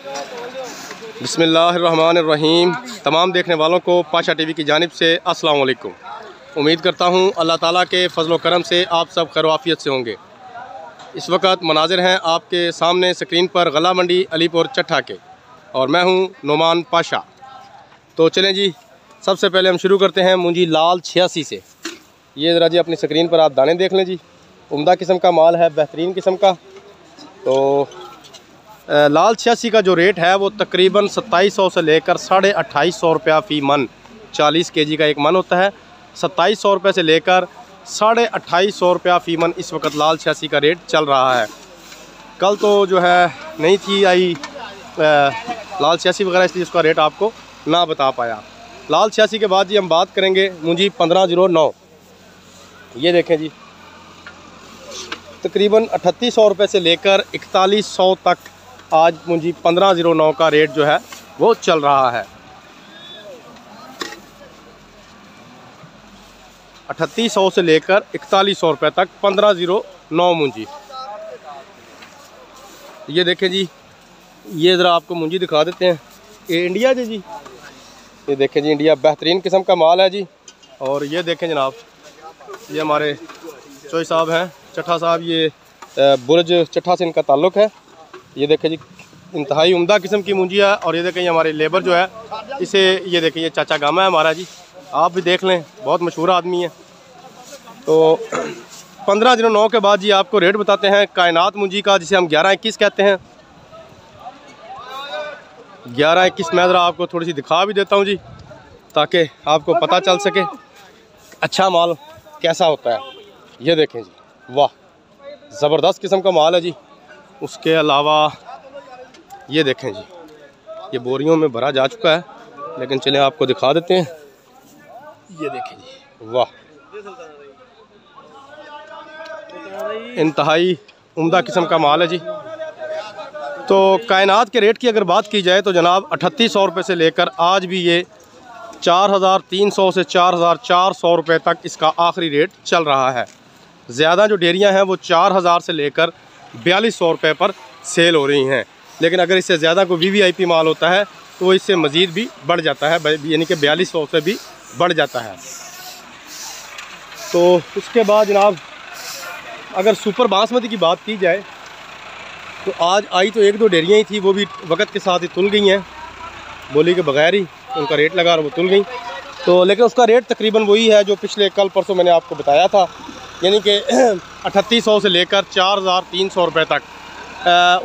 बिस्मिल्लाहिर्रहमानिर्रहीम। तमाम देखने वालों को पाशा टीवी की जानिब से अस्सलाम वालेकुम। उम्मीद करता हूँ अल्लाह ताला के फजल व करम से आप सब खैर आफियत से होंगे। इस वक्त मनाजिर हैं आपके सामने स्क्रीन पर गला मंडी अलीपुर चट्ठा के, और मैं हूँ नुमान पाशा। तो चलें जी, सबसे पहले हम शुरू करते हैं मुंजी लाल 86 से। ये ज़रा जी अपनी स्क्रीन पर आप दाने देख लें जी, उम्दा किस्म का माल है, बेहतरीन किस्म का। तो लाल 86 का जो रेट है वो तकरीबन 2700 से लेकर 2850 रुपया फ़ी मन, 40 kg का एक मन होता है। 2700 रुपये से लेकर 2850 रुपया फ़ी मन इस वक्त लाल 86 का रेट चल रहा है। कल तो जो है नहीं थी आई लाल 86 वगैरह, इसलिए उसका रेट आपको ना बता पाया। लाल 86 के बाद जी हम बात करेंगे मुंजी 1509। ये देखें जी, तकरीबन 3800 रुपये से लेकर 4100 तक आज मुंजी 1509 का रेट जो है वो चल रहा है। 3800 से लेकर 4100 रुपये तक 1509 मुंजी। ये देखें जी, ये ज़रा आपको मुंजी दिखा देते हैं। ये इंडिया जी, ये देखें जी, इंडिया बेहतरीन किस्म का माल है जी। और ये देखें जनाब, ये हमारे चोई साहब हैं, चट्ठा साहब, ये बुर्ज चट्ठा से इनका ताल्लुक़ है। ये देखें जी, इंतहाई उम्दा किस्म की मुंजी है। और ये देखें हमारे लेबर जो है इसे, ये देखें ये चाचा गामा है हमारा जी, आप भी देख लें, बहुत मशहूर आदमी है। तो 1509 के बाद जी आपको रेट बताते हैं कायनात मुंजी का, जिसे हम 1121 कहते हैं। 1121 मैं ज़रा आपको थोड़ी सी दिखा भी देता हूँ जी, ताकि आपको पता चल सके अच्छा माल कैसा होता है। ये देखें जी, वाह, ज़बरदस्त किस्म का माल है जी। उसके अलावा ये देखें जी, ये बोरियों में भरा जा चुका है, लेकिन चलें आपको दिखा देते हैं। ये देखें जी, वाह, इंतहाई उम्दा किस्म का माल है जी। तो कायनात के रेट की अगर बात की जाए तो जनाब 3800 रुपये से लेकर आज भी ये 4300 से 4400 रुपये तक इसका आखिरी रेट चल रहा है। ज़्यादा जो डेयरियां हैं वो 4000 से लेकर 4200 रुपये पर सेल हो रही हैं, लेकिन अगर इससे ज़्यादा कोई VVIP माल होता है तो वो इससे मज़ीद भी बढ़ जाता है, यानी कि 4200 से भी बढ़ जाता है। तो उसके बाद जनाब अगर सुपर बासमती की बात की जाए तो आज आई तो 1-2 डेयरियाँ ही थी, वो भी वक्त के साथ ही तुल गई हैं, बोली के बगैर ही उनका रेट लगा और वो तुल गई। तो लेकिन उसका रेट तकरीबन वही है जो पिछले कल परसों मैंने आपको बताया था, यानी कि 3800 से लेकर 4300 रुपये तक।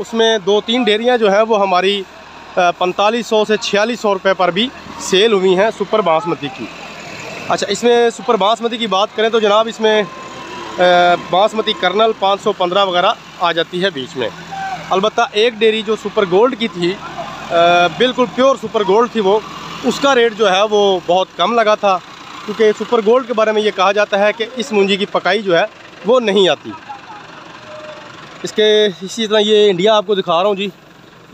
उसमें 2-3 डेयरियाँ जो हैं वो हमारी 4500 से 4600 रुपये पर भी सेल हुई हैं सुपर बासमती की। अच्छा, इसमें सुपर बासमती की बात करें तो जनाब इसमें बासमती कर्नल 515 वगैरह आ जाती है बीच में। अलबत्ता एक डेयरी जो सुपर गोल्ड की थी, बिल्कुल प्योर सुपर गोल्ड थी, वो उसका रेट जो है वो बहुत कम लगा था, क्योंकि सुपर गोल्ड के बारे में ये कहा जाता है कि इस मुंजी की पकाई जो है वो नहीं आती। इसके इसी तरह ये इंडिया आपको दिखा रहा हूँ जी,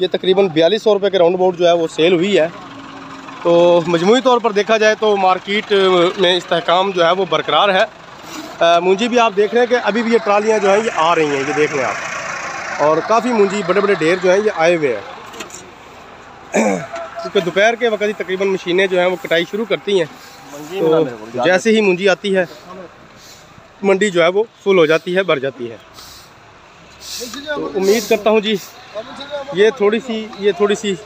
ये तकरीबन 4200 रुपये के राउंड अबाउट जो है वो सेल हुई है। तो मजमूई तौर पर देखा जाए तो मार्केट में इस्तेहकाम जो है वो बरकरार है। मुंजी भी आप देख रहे हैं कि अभी भी ये ट्रालियाँ जो हैं ये आ रही हैं, ये देख लें आप, और काफ़ी मुंजी बड़े बड़े ढेर जो हैं ये आए हुए हैं, क्योंकि दोपहर के वक्त ही तकरीबन मशीनें जो हैं वो कटाई शुरू करती हैं। तो जैसे ही मुंजी आती है मंडी जो है वो फुल हो जाती है, भर जाती है। तो उम्मीद करता हूँ जी ये थोड़ी सी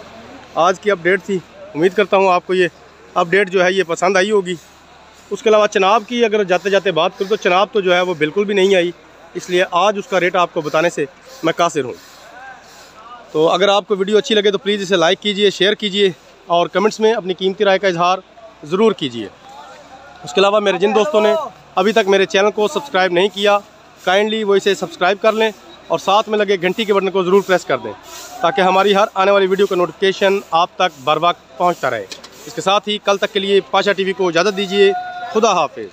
आज की अपडेट थी। उम्मीद करता हूँ आपको ये अपडेट जो है ये पसंद आई होगी। उसके अलावा चनाब की अगर जाते जाते बात करूँ तो चनाब तो जो है वो बिल्कुल भी नहीं आई, इसलिए आज उसका रेट आपको बताने से मैं कासिर हूँ। तो अगर आपको वीडियो अच्छी लगे तो प्लीज़ इसे लाइक कीजिए, शेयर कीजिए और कमेंट्स में अपनी कीमती राय का इजहार ज़रूर कीजिए। उसके अलावा मेरे जिन दोस्तों ने अभी तक मेरे चैनल को सब्सक्राइब नहीं किया, काइंडली वो इसे सब्सक्राइब कर लें और साथ में लगे घंटी के बटन को ज़रूर प्रेस कर दें, ताकि हमारी हर आने वाली वीडियो का नोटिफिकेशन आप तक बर वक्त पहुँचता रहे। इसके साथ ही कल तक के लिए पाशा टीवी को इजाज़त दीजिए। खुदा हाफिज़।